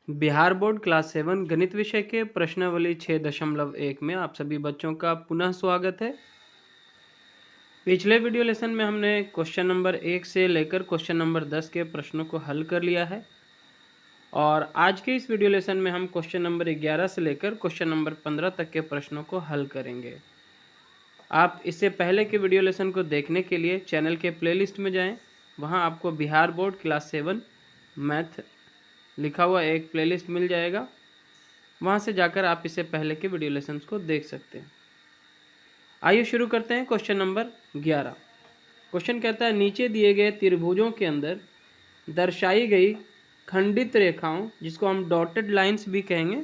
Bihar board class 7 गणित विषय के प्रश्नावली 6.1 में आप सभी बच्चों का पुनः स्वागत है। पिछले वीडियो लेसन में हमने क्वेश्चन नंबर 1 से लेकर क्वेश्चन नंबर 10 के प्रश्नों को हल कर लिया है और आज के इस वीडियो लेसन में हम क्वेश्चन नंबर 11 से लेकर क्वेश्चन नंबर 15 तक के प्रश्नों को हल करेंगे। आप इससे पहले के वीडियो लेसन को देखने के लिए चैनल के प्लेलिस्ट में जाएं, वहां आपको बिहार बोर्ड क्लास 7 मैथ लिखा हुआ एक प्लेलिस्ट मिल जाएगा। वहां से जाकर आप इससे पहले के वीडियो लेसन्स को देख सकते हैं। आइए शुरू करते हैं क्वेश्चन नंबर 11। क्वेश्चन कहता है नीचे दिए गए त्रिभुजों के अंदर दर्शाई गई खंडित रेखाओं, जिसको हम डॉटेड लाइंस भी कहेंगे,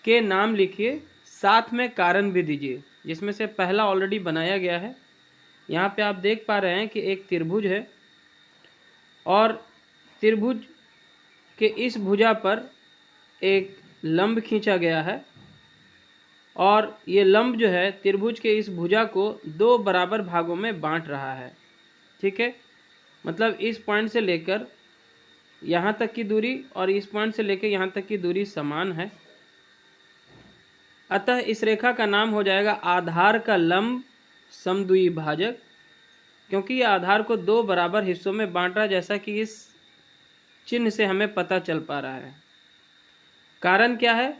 के नाम लिखिए, साथ में कारण भी दीजिए। जिसमें से पहला ऑलरेडी बनाया गया है। यहाँ पे आप देख पा रहे हैं कि एक त्रिभुज है और त्रिभुज के इस भुजा पर एक लंब खींचा गया है और ये लंब जो है त्रिभुज के इस भुजा को दो बराबर भागों में बांट रहा है। ठीक है, मतलब इस पॉइंट से लेकर यहाँ तक की दूरी और इस पॉइंट से लेकर यहाँ तक की दूरी समान है। अतः इस रेखा का नाम हो जाएगा आधार का लंब समद्विभाजक, क्योंकि ये आधार को दो बराबर हिस्सों में बांट रहा है, जैसा कि इस चिन्ह से हमें पता चल पा रहा है। कारण क्या है?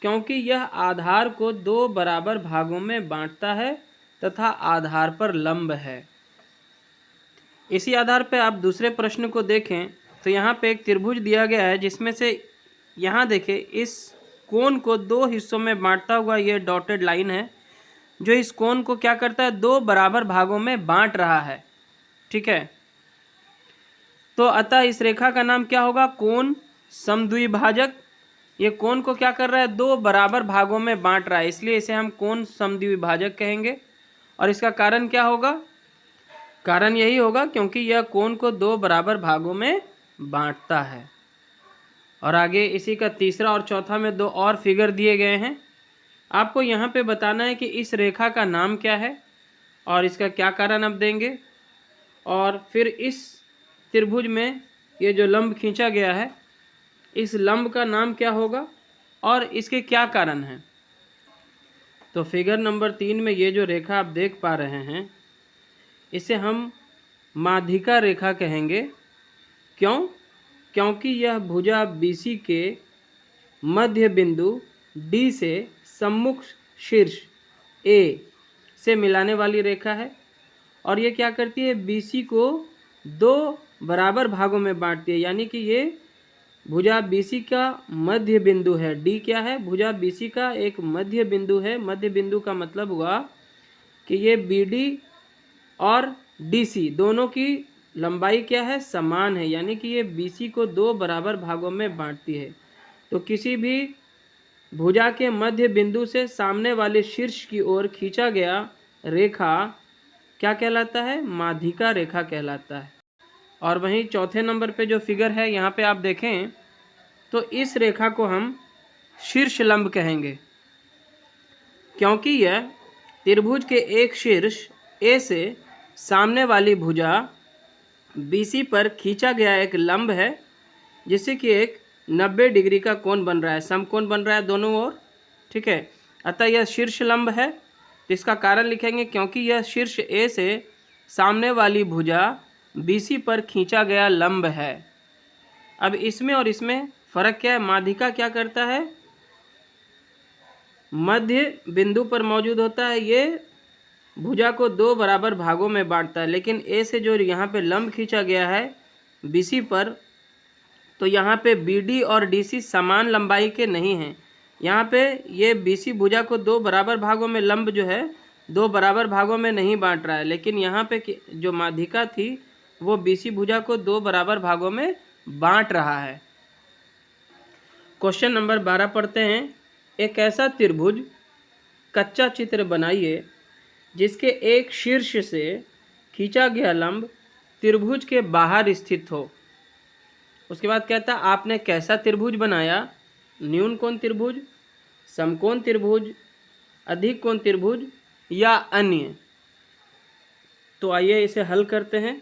क्योंकि यह आधार को दो बराबर भागों में बांटता है तथा आधार पर लंब है। इसी आधार पर आप दूसरे प्रश्न को देखें तो यहाँ पे एक त्रिभुज दिया गया है, जिसमें से यहाँ देखें इस कोण को दो हिस्सों में बांटता हुआ ये डॉटेड लाइन है, जो इस कोण को क्या करता है, दो बराबर भागों में बांट रहा है। ठीक है, तो अतः इस रेखा का नाम क्या होगा? कोण समद्विभाजक। ये कोण को क्या कर रहा है? दो बराबर भागों में बांट रहा है, इसलिए इसे हम कोण समद्विभाजक कहेंगे। और इसका कारण क्या होगा? कारण यही होगा क्योंकि यह कोण को दो बराबर भागों में बांटता है। और आगे इसी का तीसरा और चौथा में दो और फिगर दिए गए हैं। आपको यहाँ पे बताना है कि इस रेखा का नाम क्या है और इसका क्या कारण अब देंगे, और फिर इस त्रिभुज में ये जो लंब खींचा गया है, इस लंब का नाम क्या होगा और इसके क्या कारण हैं। तो फिगर नंबर 3 में ये जो रेखा आप देख पा रहे हैं, इसे हम माध्यिका रेखा कहेंगे। क्यों? क्योंकि यह भुजा BC के मध्य बिंदु D से सम्मुख शीर्ष A से मिलाने वाली रेखा है और ये क्या करती है? BC को दो बराबर भागों में बांटती है, यानी कि ये भुजा BC का मध्य बिंदु है। D क्या है? भुजा BC का एक मध्य बिंदु है। मध्य बिंदु का मतलब हुआ कि ये BD और DC दोनों की लंबाई क्या है? समान है, यानी कि ये BC को दो बराबर भागों में बांटती है। तो किसी भी भुजा के मध्य बिंदु से सामने वाले शीर्ष की ओर खींचा गया रेखा क्या कहलाता है? माध्यिका रेखा कहलाता है। और वहीं चौथे नंबर पे जो फिगर है, यहाँ पे आप देखें तो इस रेखा को हम शीर्ष लंब कहेंगे, क्योंकि यह त्रिभुज के एक शीर्ष A से सामने वाली भुजा BC पर खींचा गया एक लंब है, जिससे कि एक 90 डिग्री का कोण बन रहा है, समकोण बन रहा है दोनों ओर। ठीक है, अतः यह शीर्ष लंब है। तो इसका कारण लिखेंगे क्योंकि यह शीर्ष A से सामने वाली भुजा BC पर खींचा गया लंब है। अब इसमें और इसमें फर्क क्या है? माध्यिका क्या करता है? मध्य बिंदु पर मौजूद होता है, ये भुजा को दो बराबर भागों में बांटता है। लेकिन A से जो यहाँ पे लंब खींचा गया है BC पर, तो यहाँ पे BD और DC समान लंबाई के नहीं हैं। यहाँ पे ये BC भुजा को दो बराबर भागों में, लंब जो है दो बराबर भागों में नहीं बांट रहा है, लेकिन यहाँ पे जो माध्यिका थी वो BC भुजा को दो बराबर भागों में बांट रहा है। क्वेश्चन नंबर 12 पढ़ते हैं। एक ऐसा त्रिभुज कच्चा चित्र बनाइए जिसके एक शीर्ष से खींचा गया लंब त्रिभुज के बाहर स्थित हो। उसके बाद कहता है आपने कैसा त्रिभुज बनाया? न्यून कोण त्रिभुज, समकोण त्रिभुज, अधिक कोण त्रिभुज या अन्य। तो आइए इसे हल करते हैं।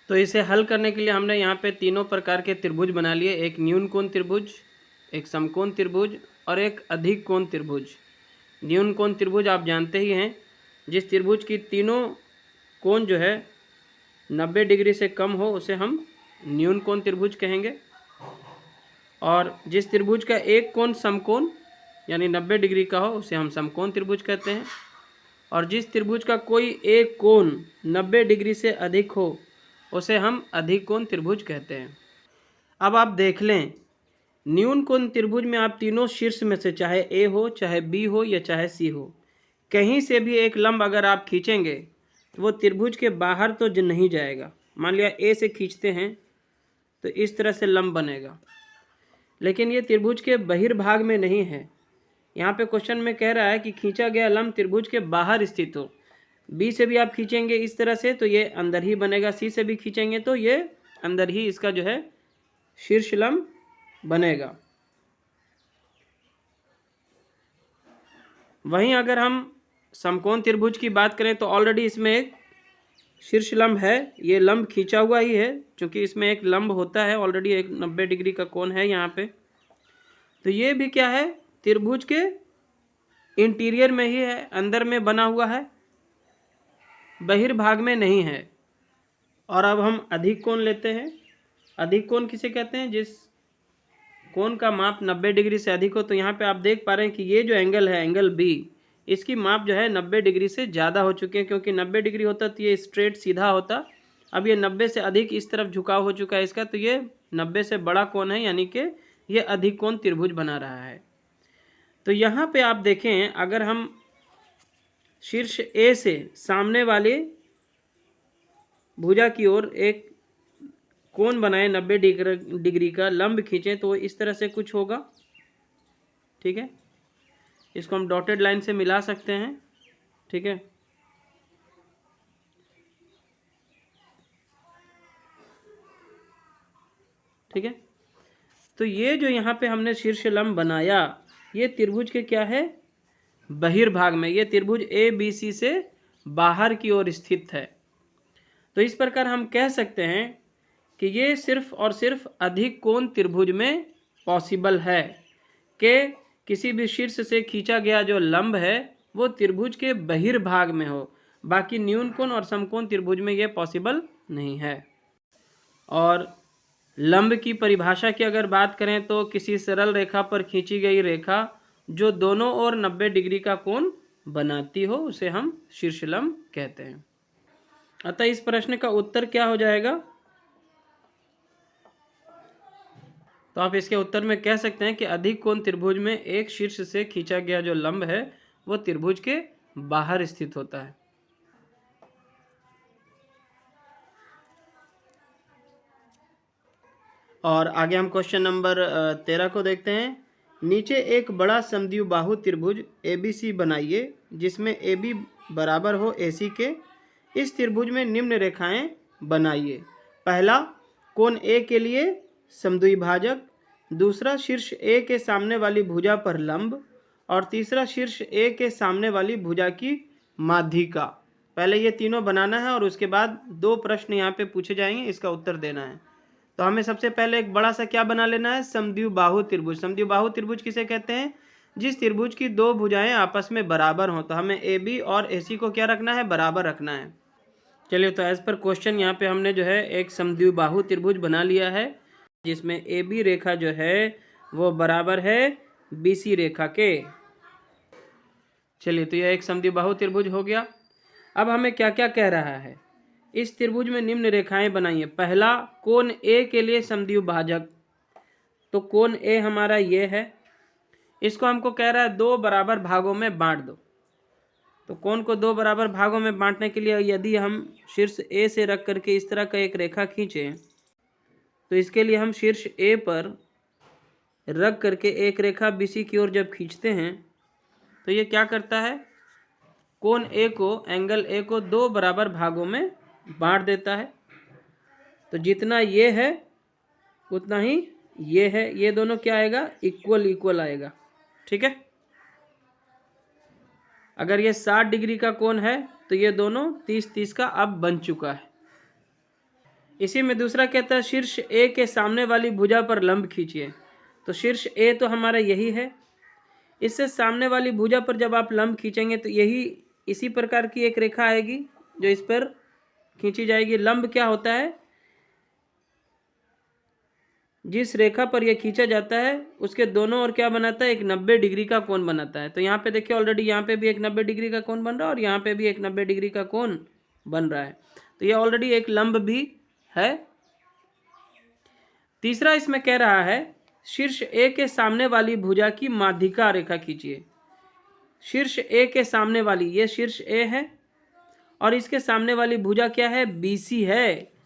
तो इसे हल करने के लिए हमने यहाँ पे तीनों प्रकार के त्रिभुज बना लिए, एक न्यून कोण त्रिभुज, एक समकोण त्रिभुज और एक अधिक कोण त्रिभुज। न्यून कोण त्रिभुज आप जानते ही हैं, जिस त्रिभुज की तीनों कोण जो है 90 डिग्री से कम हो उसे हम न्यून कोण त्रिभुज कहेंगे। और जिस त्रिभुज का एक कोण समकोण यानी 90 डिग्री का हो उसे हम समकोण त्रिभुज कहते हैं। और जिस त्रिभुज का कोई एक कोण 90 डिग्री से अधिक हो उसे हम अधिक कोण त्रिभुज कहते हैं। अब आप देख लें, न्यून कोण त्रिभुज में आप तीनों शीर्ष में से चाहे ए हो, चाहे बी हो या चाहे सी हो, कहीं से भी एक लंब अगर आप खींचेंगे तो वो त्रिभुज के बाहर तो नहीं जाएगा। मान लिया ए से खींचते हैं तो इस तरह से लंब बनेगा, लेकिन ये त्रिभुज के बहिर्भाग में नहीं है। यहाँ पे क्वेश्चन में कह रहा है कि खींचा गया लंब त्रिभुज के बाहर स्थित हो। बी से भी आप खींचेंगे इस तरह से तो ये अंदर ही बनेगा, सी से भी खींचेंगे तो ये अंदर ही इसका जो है शीर्ष लंब बनेगा। वहीं अगर हम समकोण त्रिभुज की बात करें तो ऑलरेडी इसमें एक शीर्ष लंब है, ये लंब खींचा हुआ ही है, क्योंकि इसमें एक लंब होता है ऑलरेडी, एक 90 डिग्री का कोण है यहाँ पे। तो ये भी क्या है, त्रिभुज के इंटीरियर में ही है, अंदर में बना हुआ है, बहिर्भाग में नहीं है। और अब हम अधिक कोण लेते हैं। अधिक कोण किसे कहते हैं, जिस कोण का माप 90 डिग्री से अधिक हो। तो यहाँ पे आप देख पा रहे हैं कि ये जो एंगल है, एंगल बी, इसकी माप जो है 90 डिग्री से ज़्यादा हो चुकी है, क्योंकि 90 डिग्री होता तो ये स्ट्रेट सीधा होता। अब ये 90 से अधिक इस तरफ झुकाव हो चुका है इसका, तो ये 90 से बड़ा कोण है, यानी कि ये अधिक कोण त्रिभुज बना रहा है। तो यहाँ पे आप देखें, अगर हम शीर्ष ए से सामने वाले भुजा की ओर एक कोण बनाए 90 डिग्री का, लंब खींचें तो इस तरह से कुछ होगा। ठीक है, इसको हम डॉटेड लाइन से मिला सकते हैं। ठीक है, ठीक है। तो ये जो यहाँ पे हमने शीर्ष लंब बनाया, ये त्रिभुज के क्या है, बहिर्भाग में। ये त्रिभुज ए बी सी से बाहर की ओर स्थित है। तो इस प्रकार हम कह सकते हैं कि ये सिर्फ और सिर्फ अधिक कोण त्रिभुज में पॉसिबल है कि किसी भी शीर्ष से खींचा गया जो लंब है वो त्रिभुज के बहिर्भाग में हो। बाकी न्यून कोण और समकोण त्रिभुज में ये पॉसिबल नहीं है। और लंब की परिभाषा की अगर बात करें तो किसी सरल रेखा पर खींची गई रेखा जो दोनों ओर 90 डिग्री का कोण बनाती हो उसे हम शीर्ष लंब कहते हैं। अतः इस प्रश्न का उत्तर क्या हो जाएगा, तो आप इसके उत्तर में कह सकते हैं कि अधिक कोण त्रिभुज में एक शीर्ष से खींचा गया जो लंब है वो त्रिभुज के बाहर स्थित होता है। और आगे हम क्वेश्चन नंबर 13 को देखते हैं। नीचे एक बड़ा समद्विबाहु त्रिभुज ABC बनाइए जिसमें AB बराबर हो AC के। इस त्रिभुज में निम्न रेखाएं बनाइए। पहला, कोण A के लिए समद्विभाजक, दूसरा शीर्ष A के सामने वाली भुजा पर लंब, और तीसरा शीर्ष A के सामने वाली भुजा की माध्यिका। पहले ये तीनों बनाना है और उसके बाद दो प्रश्न यहाँ पे पूछे जाएंगे, इसका उत्तर देना है। तो हमें सबसे पहले एक बड़ा सा क्या बना लेना है, समद्विबाहु त्रिभुज। समद्विबाहु त्रिभुज किसे कहते हैं, जिस त्रिभुज की दो भुजाएं आपस में बराबर हों। तो हमें AB और AC को क्या रखना है, बराबर रखना है। चलिए, तो एज पर क्वेश्चन यहाँ पे हमने जो है एक समद्विबाहु त्रिभुज बना लिया है जिसमें AB रेखा जो है वो बराबर है BC रेखा के। चलिए, तो यह एक समद्विबाहु त्रिभुज हो गया। अब हमें क्या क्या कह रहा है, इस त्रिभुज में निम्न रेखाएं बनाइए। पहला, कोण A के लिए समद्विभाजक। तो कोण A हमारा ये है, इसको हमको कह रहा है दो बराबर भागों में बांट दो। तो कोण को दो बराबर भागों में बांटने के लिए यदि हम शीर्ष A से रख करके इस तरह का एक रेखा खींचें तो इसके लिए हम शीर्ष A पर रख करके एक रेखा BC की ओर जब खींचते हैं तो ये क्या करता है, कोण A को, एंगल A को दो बराबर भागों में बांट देता है। तो जितना ये है उतना ही ये है, ये दोनों क्या आएगा, इक्वल इक्वल आएगा। ठीक है, अगर ये 60 डिग्री का कोण है तो ये दोनों 30-30 का अब बन चुका है। इसी में दूसरा कहता है शीर्ष ए के सामने वाली भुजा पर लंब खींचिए। तो शीर्ष ए तो हमारा यही है, इससे सामने वाली भुजा पर जब आप लंब खींचेंगे तो यही इसी प्रकार की एक रेखा आएगी जो इस पर खींची जाएगी। लंब क्या होता है? जिस रेखा पर यह खींचा जाता है उसके दोनों ओर क्या बनाता है? एक 90 डिग्री का कोण बनाता है। तो यहाँ पे देखिए ऑलरेडी यहाँ पे भी एक 90 डिग्री का कोण बन रहा है और यहाँ पे भी एक 90 डिग्री का कोण बन रहा है। तो यह ऑलरेडी एक लंब भी है। तीसरा इसमें कह रहा है शीर्ष ए के सामने वाली भुजा की माध्यिका रेखा खींचिए। शीर्ष ए के सामने वाली, ये शीर्ष ए है और इसके सामने वाली भुजा क्या है? BC है।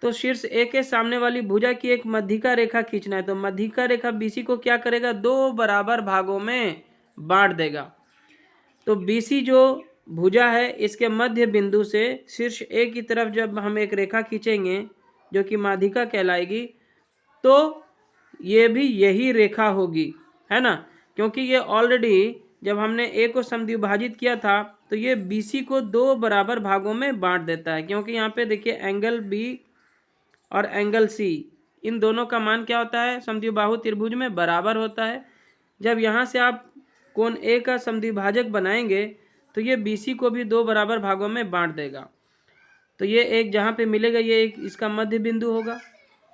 तो शीर्ष ए के सामने वाली भुजा की एक मध्यिका रेखा खींचना है। तो मध्यिका रेखा BC को क्या करेगा? 2 बराबर भागों में बांट देगा। तो BC जो भुजा है इसके मध्य बिंदु से शीर्ष ए की तरफ जब हम एक रेखा खींचेंगे जो कि माध्यिका कहलाएगी, तो ये भी यही रेखा होगी, है ना? क्योंकि ये ऑलरेडी जब हमने ए को समद्विभाजित किया था तो ये BC को 2 बराबर भागों में बांट देता है। क्योंकि यहाँ पे देखिए एंगल B और एंगल C, इन दोनों का मान क्या होता है? समद्विबाहु त्रिभुज में बराबर होता है। जब यहाँ से आप कोण A का समद्विभाजक बनाएंगे तो ये BC को भी 2 बराबर भागों में बांट देगा। तो ये एक जहाँ पे मिलेगा ये एक इसका मध्य बिंदु होगा।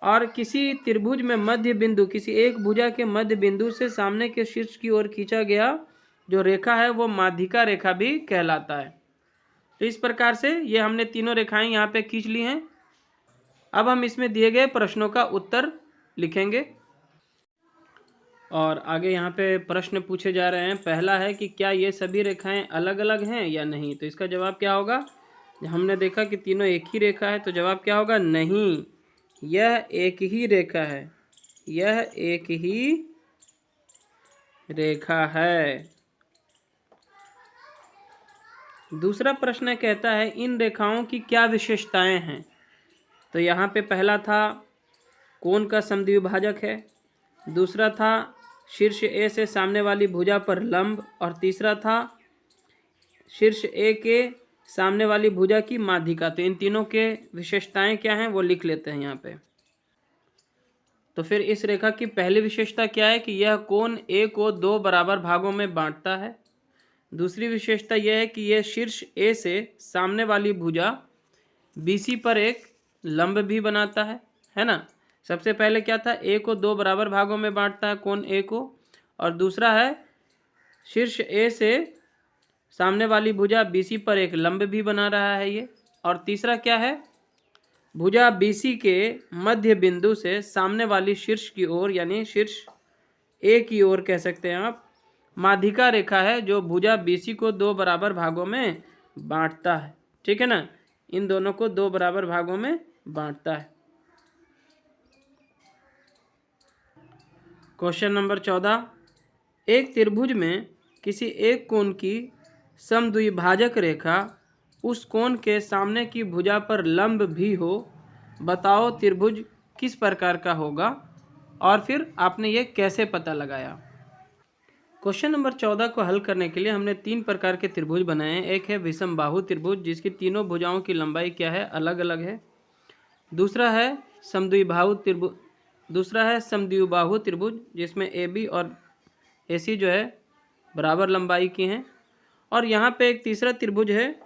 और किसी त्रिभुज में मध्य बिंदु, किसी एक भुजा के मध्य बिंदु से सामने के शीर्ष की ओर खींचा गया जो रेखा है वो माध्यिका रेखा भी कहलाता है। तो इस प्रकार से ये हमने तीनों रेखाएं यहाँ पे खींच ली हैं। अब हम इसमें दिए गए प्रश्नों का उत्तर लिखेंगे और आगे यहाँ पे प्रश्न पूछे जा रहे हैं। पहला है कि क्या ये सभी रेखाएं अलग अलग हैं या नहीं? तो इसका जवाब क्या होगा? हमने देखा कि तीनों एक ही रेखा है, तो जवाब क्या होगा? नहीं, यह एक ही रेखा है, यह एक ही रेखा है। दूसरा प्रश्न कहता है इन रेखाओं की क्या विशेषताएं हैं? तो यहाँ पे पहला था कोण का समद्विभाजक है, दूसरा था शीर्ष ए से सामने वाली भुजा पर लंब, और तीसरा था शीर्ष ए के सामने वाली भुजा की माध्यिका। तो इन तीनों के विशेषताएं क्या हैं वो लिख लेते हैं यहाँ पे। तो फिर इस रेखा की पहली विशेषता क्या है कि यह कोण ए को 2 बराबर भागों में बांटता है। दूसरी विशेषता यह है कि यह शीर्ष ए से सामने वाली भुजा BC पर एक लंब भी बनाता है ना? सबसे पहले क्या था? ए को 2 बराबर भागों में बांटता है कोण ए को, और दूसरा है शीर्ष ए से सामने वाली भुजा BC पर एक लंब भी बना रहा है ये, और तीसरा क्या है? भुजा BC के मध्य बिंदु से सामने वाली शीर्ष की ओर, यानी शीर्ष ए की ओर कह सकते हैं आप, माध्यिका रेखा है जो भुजा BC को 2 बराबर भागों में बांटता है। ठीक है ना? इन दोनों को 2 बराबर भागों में बांटता है। क्वेश्चन नंबर 14, एक त्रिभुज में किसी एक कोण की समद्विभाजक रेखा उस कोण के सामने की भुजा पर लंब भी हो, बताओ त्रिभुज किस प्रकार का होगा और फिर आपने ये कैसे पता लगाया? क्वेश्चन नंबर 14 को हल करने के लिए हमने 3 प्रकार के त्रिभुज बनाए हैं। एक है विषमबाहु त्रिभुज जिसकी तीनों भुजाओं की लंबाई क्या है? अलग अलग है। दूसरा है समद्विबाहु त्रिभुज जिसमें AB और AC जो है बराबर लंबाई की हैं। और यहाँ पे एक तीसरा त्रिभुज है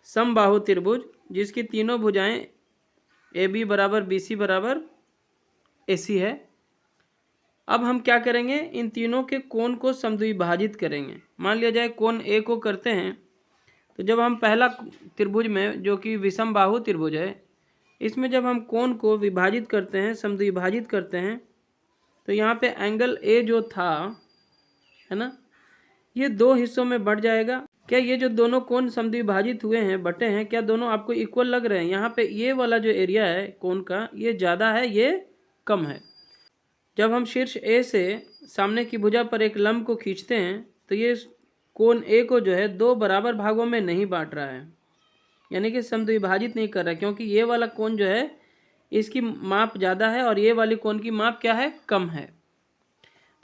समबाहु त्रिभुज जिसकी तीनों भुजाएं AB बराबर BC बराबर AC है। अब हम क्या करेंगे? इन तीनों के कोण को समद्विभाजित करेंगे। मान लिया जाए कोण A को करते हैं, तो जब हम पहला त्रिभुज में जो कि विषमबाहु त्रिभुज है, इसमें जब हम कोण को विभाजित करते हैं, समद्विभाजित करते हैं, तो यहाँ पे एंगल A जो था, है ना, ये 2 हिस्सों में बढ़ जाएगा। क्या ये जो दोनों कोण समद्विभाजित हुए हैं, बटे हैं, क्या दोनों आपको इक्वल लग रहे हैं? यहाँ पे ये वाला जो एरिया है कोण का, ये ज़्यादा है, ये कम है। जब हम शीर्ष ए से सामने की भुजा पर एक लंब को खींचते हैं तो ये कोण ए को जो है 2 बराबर भागों में नहीं बांट रहा है, यानी कि समद्विभाजित नहीं कर रहा है, क्योंकि ये वाला कोण जो है इसकी माप ज़्यादा है और ये वाली कोण की माप क्या है? कम है।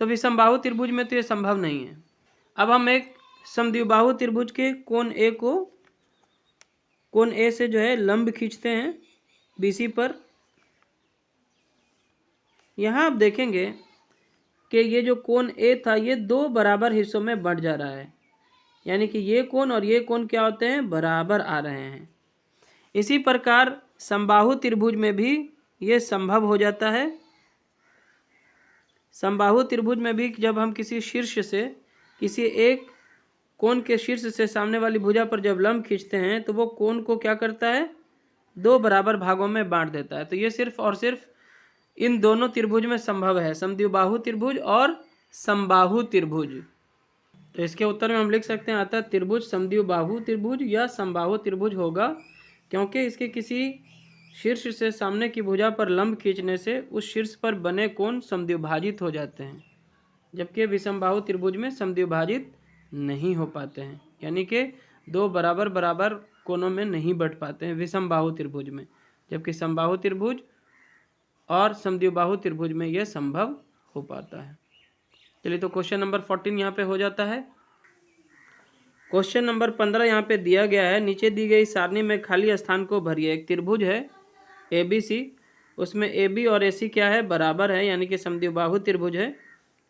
तो विषमबाहु त्रिभुज में तो ये संभव नहीं है। अब हम एक समद्विबाहु त्रिभुज के कोण ए से जो है लंब खींचते हैं, BC पर। यहाँ आप देखेंगे कि ये जो कोण A था ये दो बराबर हिस्सों में बंट जा रहा है, यानी कि ये कोण और ये कोण क्या होते हैं, बराबर आ रहे हैं। इसी प्रकार समबाहु त्रिभुज में भी ये संभव हो जाता है। समबाहु त्रिभुज में भी जब हम किसी शीर्ष से, किसी एक कोण के शीर्ष से सामने वाली भुजा पर जब लंब खींचते हैं तो वो कोण को क्या करता है, दो बराबर भागों में बांट देता है। तो ये सिर्फ और सिर्फ इन दोनों त्रिभुज में संभव है, समद्विबाहु त्रिभुज और समबाहु त्रिभुज। तो इसके उत्तर में हम लिख सकते हैं अतः त्रिभुज समद्विबाहु त्रिभुज या समबाहु त्रिभुज होगा, क्योंकि इसके किसी शीर्ष से सामने की भुजा पर लंब खींचने से उस शीर्ष पर बने कोण समद्विभाजित हो जाते हैं, जबकि विषमबाहु त्रिभुज में समद्विभाजित नहीं हो पाते हैं, यानी कि दो बराबर बराबर कोणों में नहीं बंट पाते हैं विषमबाहु त्रिभुज में, जबकि समबाहु त्रिभुज और समद्विबाहु त्रिभुज में यह संभव हो पाता है। चलिए, तो क्वेश्चन नंबर 14 यहाँ पे हो जाता है। क्वेश्चन नंबर 15 यहाँ पे दिया गया है, नीचे दी गई सारणी में खाली स्थान को भरिए। एक त्रिभुज है ABC, उसमें AB और AC क्या है, बराबर है, यानी कि समद्विबाहु त्रिभुज है।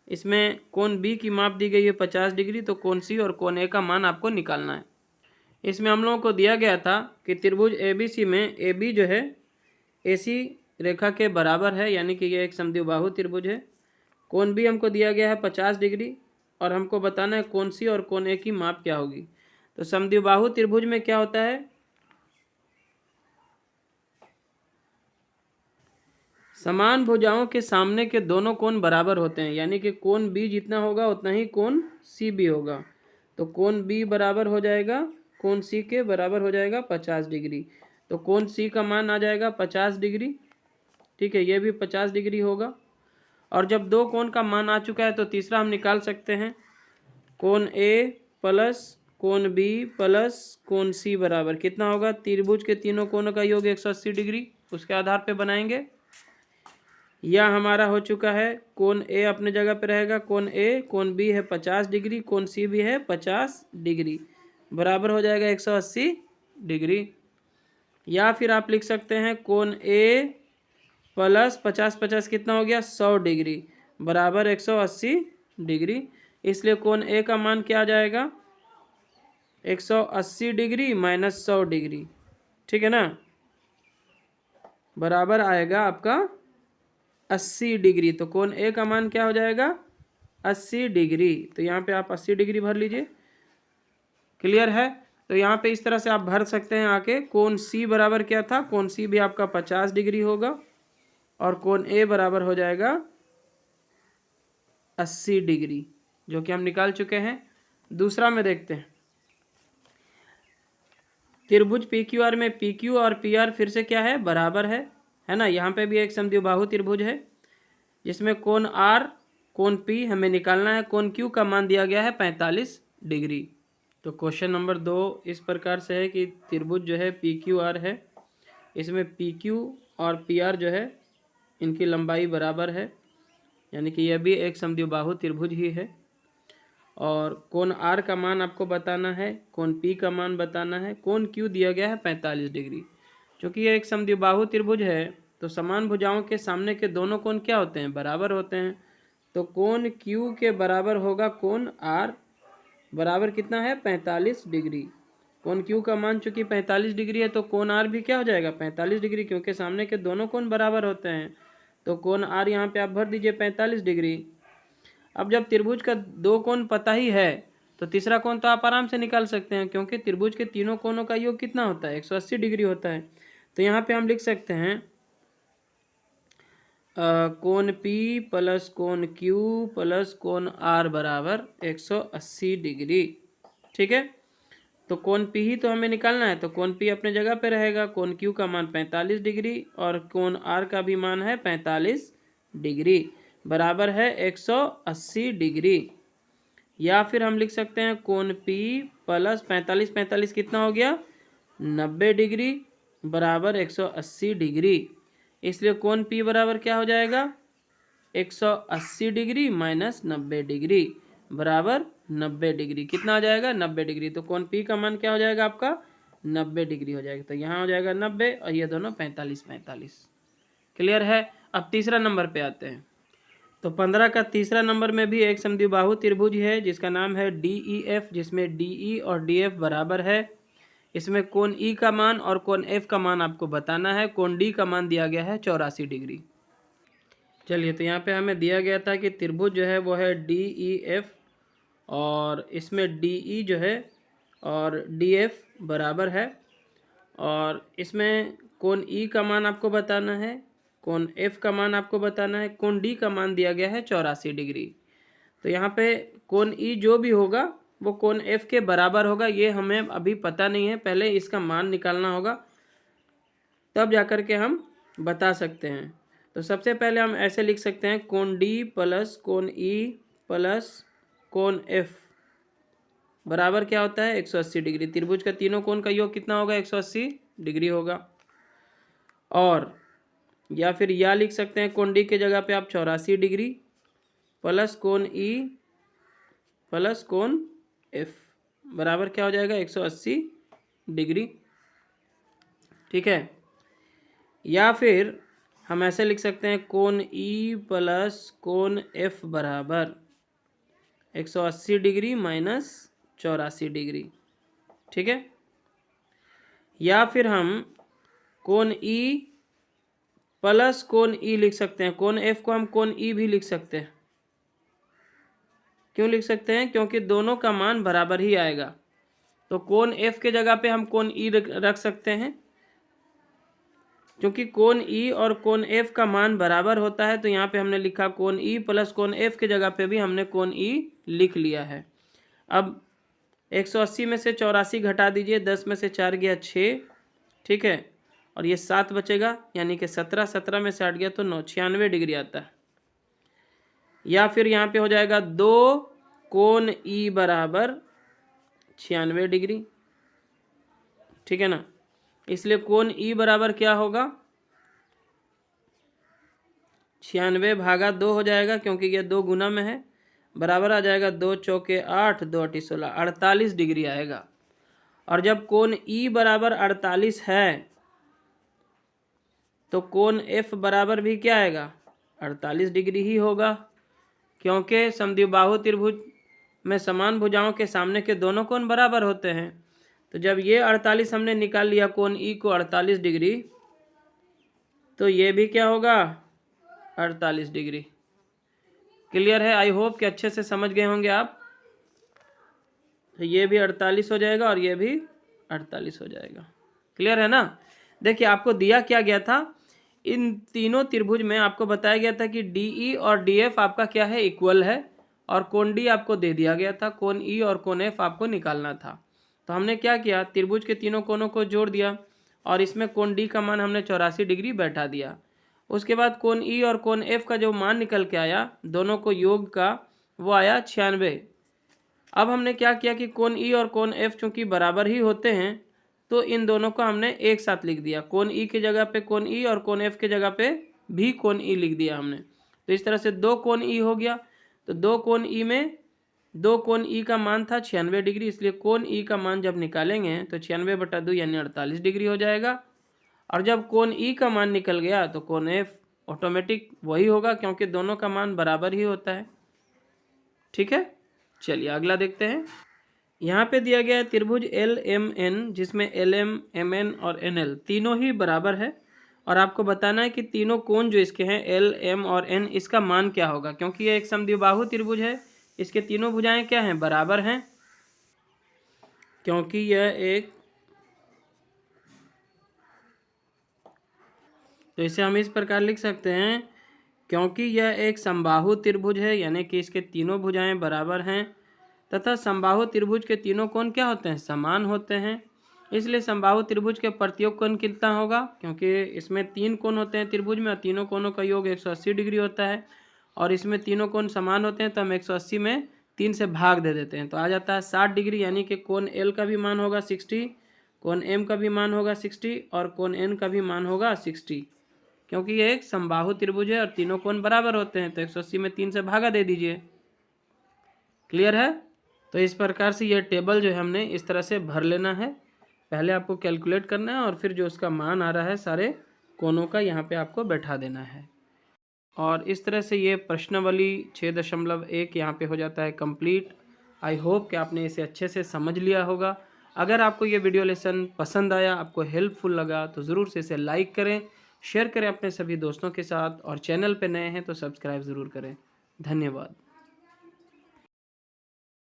इसमें कोण B की माप दी गई है 50 डिग्री, तो कोण C और कोण A का मान आपको निकालना है। इसमें हम लोगों को दिया गया था कि त्रिभुज ABC में AB जो है AC रेखा के बराबर है, यानी कि यह एक समद्विबाहु त्रिभुज है। कोण B हमको दिया गया है 50 डिग्री और हमको बताना है कोण C और कोण A की माप क्या होगी। तो समद्विबाहु त्रिभुज में क्या होता है, समान भुजाओं के सामने के दोनों कोण बराबर होते हैं, यानी कि कोण B जितना होगा उतना ही कोण C भी होगा। तो कोण B बराबर हो जाएगा कोण C के बराबर हो जाएगा 50 डिग्री। तो कोण C का मान आ जाएगा 50 डिग्री, ठीक है, ये भी 50 डिग्री होगा। और जब दो कोण का मान आ चुका है तो तीसरा हम निकाल सकते हैं, कोण A प्लस कोण B प्लस कोण C बराबर कितना होगा, त्रिभुज के तीनों कोणों का योग 180 डिग्री, उसके आधार पे बनाएंगे। यह हमारा हो चुका है, कोण A अपने जगह पे रहेगा, कोण A, कोण B है 50 डिग्री, कोण C भी है 50 डिग्री, बराबर हो जाएगा 180 डिग्री। या फिर आप लिख सकते हैं कोण A प्लस 50 कितना हो गया, 100 डिग्री, बराबर 180 डिग्री। इसलिए कोण A का मान क्या आ जाएगा, 180 डिग्री माइनस 100 डिग्री, ठीक है ना, बराबर आएगा आपका 80 डिग्री। तो कोण A का मान क्या हो जाएगा, 80 डिग्री। तो यहाँ पे आप 80 डिग्री भर लीजिए, क्लियर है। तो यहाँ पे इस तरह से आप भर सकते हैं आके। कोण C बराबर क्या था, कोण C भी आपका 50 डिग्री होगा और कोण A बराबर हो जाएगा 80 डिग्री, जो कि हम निकाल चुके हैं। दूसरा में देखते हैं, त्रिभुज PQR में PQ और PR फिर से क्या है, बराबर है ना। यहाँ पे भी एक समद्विबाहु त्रिभुज है जिसमें कोण R कोण P हमें निकालना है। कोण Q का मान दिया गया है 45 डिग्री। तो क्वेश्चन नंबर 2 इस प्रकार से है कि त्रिभुज जो है PQR है, इसमें PQ और PR जो है इनकी लंबाई बराबर है, यानी कि यह भी एक समद्विबाहु त्रिभुज ही है। और कोण R का मान आपको बताना है, कोण P का मान बताना है, कोण Q दिया गया है 45 डिग्री। क्योंकि यह एक समद्विबाहु त्रिभुज है तो समान भुजाओं के सामने के दोनों कोण क्या होते हैं, बराबर होते हैं। तो कोण Q के बराबर होगा कोण R, बराबर कितना है, 45 डिग्री। कोण Q का मान चूंकि 45 डिग्री है तो कोण R भी क्या हो जाएगा, 45 डिग्री, क्योंकि सामने के दोनों कोण बराबर होते हैं। तो कोण R यहाँ पे आप भर दीजिए 45 डिग्री। अब जब त्रिभुज का दो कोण पता ही है तो तीसरा कोण तो आप आराम से निकाल सकते हैं, क्योंकि त्रिभुज के तीनों कोणों का योग कितना होता है, 180 डिग्री होता है। तो यहाँ पे हम लिख सकते हैं कोण P प्लस कोण Q प्लस कोण R बराबर 180 डिग्री, ठीक है। तो कोण P ही तो हमें निकालना है, तो कोण P अपने जगह पे रहेगा। कोण Q का मान 45 डिग्री और कोण R का भी मान है 45 डिग्री, बराबर है 180 डिग्री। या फिर हम लिख सकते हैं कोण P प्लस 45 कितना हो गया, 90 डिग्री, बराबर 180 डिग्री। इसलिए कोण P बराबर क्या हो जाएगा, 180 डिग्री माइनस 90 डिग्री, बराबर 90 डिग्री। कितना आ जाएगा, 90 डिग्री। तो कोण P का मान क्या हो जाएगा आपका, 90 डिग्री हो जाएगी। तो यहाँ हो जाएगा 90 और ये दोनों 45 45। क्लियर है। अब तीसरा नंबर पे आते हैं। तो 15 का तीसरा नंबर में भी एक समद्विबाहु त्रिभुज है जिसका नाम है DEF, जिसमें DE और DF बराबर है। इसमें कोण E का मान और कोण F का मान आपको बताना है। कोण D का मान दिया गया है 84 डिग्री। चलिए, तो यहाँ पे हमें दिया गया था कि त्रिभुज जो है वो है DEF और इसमें DE जो है और DF बराबर है और इसमें कोण E का मान आपको बताना है, कोण F का मान आपको बताना है, कोण D का मान दिया गया है 84 डिग्री। तो यहाँ पे कोण E जो भी होगा वो कोण F के बराबर होगा, ये हमें अभी पता नहीं है, पहले इसका मान निकालना होगा तब जाकर के हम बता सकते हैं। तो सबसे पहले हम ऐसे लिख सकते हैं कोण D प्लस कोण E प्लस कोण F बराबर क्या होता है 180 डिग्री। त्रिभुज का तीनों कोण का योग कितना होगा 180 डिग्री होगा। और या फिर या लिख सकते हैं कोण D के जगह पे आप 84 डिग्री प्लस कोण E प्लस कोण F बराबर क्या हो जाएगा 180 डिग्री। ठीक है। या फिर हम ऐसे लिख सकते हैं कोण E प्लस कोण F बराबर 180 डिग्री माइनस 84 डिग्री। ठीक है। या फिर हम कोण E प्लस कोण E लिख सकते हैं, कोण F को हम कोण E भी लिख सकते हैं। क्यों लिख सकते हैं? क्योंकि दोनों का मान बराबर ही आएगा। तो कोण F के जगह पे हम कोण E रख सकते हैं, क्योंकि कोण E और कोण F का मान बराबर होता है। तो यहाँ पे हमने लिखा कोण E प्लस कोण F के जगह पे भी हमने कोण E लिख लिया है। अब 180 में से 84 घटा दीजिए, 10 में से 4 गया 6, ठीक है, और ये 7 बचेगा, यानी कि 17, 17 में से 8 गया तो 9, 96 डिग्री आता है। या फिर यहाँ पे हो जाएगा 2 कोण E बराबर 96 डिग्री। ठीक है ना, इसलिए कोण E बराबर क्या होगा 96 भागा 2 हो जाएगा, क्योंकि ये 2 गुना में है, बराबर आ जाएगा 2 चौके 8, 2 अठी 16, 48 डिग्री आएगा। और जब कोण E बराबर 48 है तो कोण F बराबर भी क्या आएगा 48 डिग्री ही होगा, क्योंकि समद्विबाहु त्रिभुज में समान भुजाओं के सामने के दोनों कोण बराबर होते हैं। तो जब ये 48 हमने निकाल लिया कोण E को 48 डिग्री, तो ये भी क्या होगा 48 डिग्री। क्लियर है? आई होप कि अच्छे से समझ गए होंगे आप। तो ये भी 48 हो जाएगा और ये भी 48 हो जाएगा। क्लियर है ना? देखिए, आपको दिया क्या गया था, इन तीनों त्रिभुज में आपको बताया गया था कि DE और DF आपका क्या है इक्वल है, और कोण D आपको दे दिया गया था, कोण E और कोण F आपको निकालना था। तो हमने क्या किया, त्रिभुज के तीनों कोणों को जोड़ दिया और इसमें कोण D का मान हमने 84 डिग्री बैठा दिया। उसके बाद कोण E और कोण F का जो मान निकल के आया दोनों को योग का, वो आया 96। अब हमने क्या किया कि कोण E और कोण F चूंकि बराबर ही होते हैं तो इन दोनों को हमने एक साथ लिख दिया। कोण E की जगह पे कोण E और कोण F की जगह पे भी कोण E लिख दिया हमने। तो इस तरह से 2 कोण E हो गया। तो 2 कोण E में 2 कोण E का मान था 96 डिग्री, इसलिए कोण E का मान जब निकालेंगे तो 96 बटा 2 यानी 48 डिग्री हो जाएगा। और जब कोण E का मान निकल गया तो कोण F ऑटोमेटिक वही होगा, क्योंकि दोनों का मान बराबर ही होता है। ठीक है, चलिए अगला देखते हैं। यहाँ पे दिया गया है त्रिभुज LMN, जिसमें LM, MN और NL तीनों ही बराबर है, और आपको बताना है कि तीनों कोण जो इसके हैं LM और N, इसका मान क्या होगा, क्योंकि ये एक समद्विबाहु त्रिभुज है, इसके तीनों भुजाएं क्या हैं बराबर हैं, क्योंकि यह एक, तो इसे हम इस प्रकार लिख सकते हैं, क्योंकि यह एक समबाहु त्रिभुज है, यानी कि इसके तीनों भुजाएं बराबर हैं, तथा समबाहु त्रिभुज के तीनों कोण क्या होते हैं समान होते हैं, इसलिए समबाहु त्रिभुज के प्रत्येक कोण कितना होगा, क्योंकि इसमें 3 कोण होते हैं त्रिभुज में, तीनों कोणों का योग 180 डिग्री होता है, और इसमें तीनों कोण समान होते हैं, तो हम 180 में 3 से भाग दे देते हैं, तो आ जाता है 60 डिग्री, यानी कि कोण L का भी मान होगा 60, कोण M का भी मान होगा 60, और कोण N का भी मान होगा 60, क्योंकि ये एक समबाहु त्रिभुज है और तीनों कोण बराबर होते हैं। तो 180 में 3 से भागा दे दीजिए। क्लियर है? तो इस प्रकार से ये टेबल जो है हमने इस तरह से भर लेना है, पहले आपको कैलकुलेट करना है और फिर जो उसका मान आ रहा है सारे कोनों का यहाँ पे आपको बैठा देना है। और इस तरह से ये प्रश्नावली 6.1 यहाँ पे हो जाता है कंप्लीट। आई होप कि आपने इसे अच्छे से समझ लिया होगा। अगर आपको ये वीडियो लेसन पसंद आया, आपको हेल्पफुल लगा, तो ज़रूर से इसे लाइक करें, शेयर करें अपने सभी दोस्तों के साथ, और चैनल पे नए हैं तो सब्सक्राइब ज़रूर करें। धन्यवाद।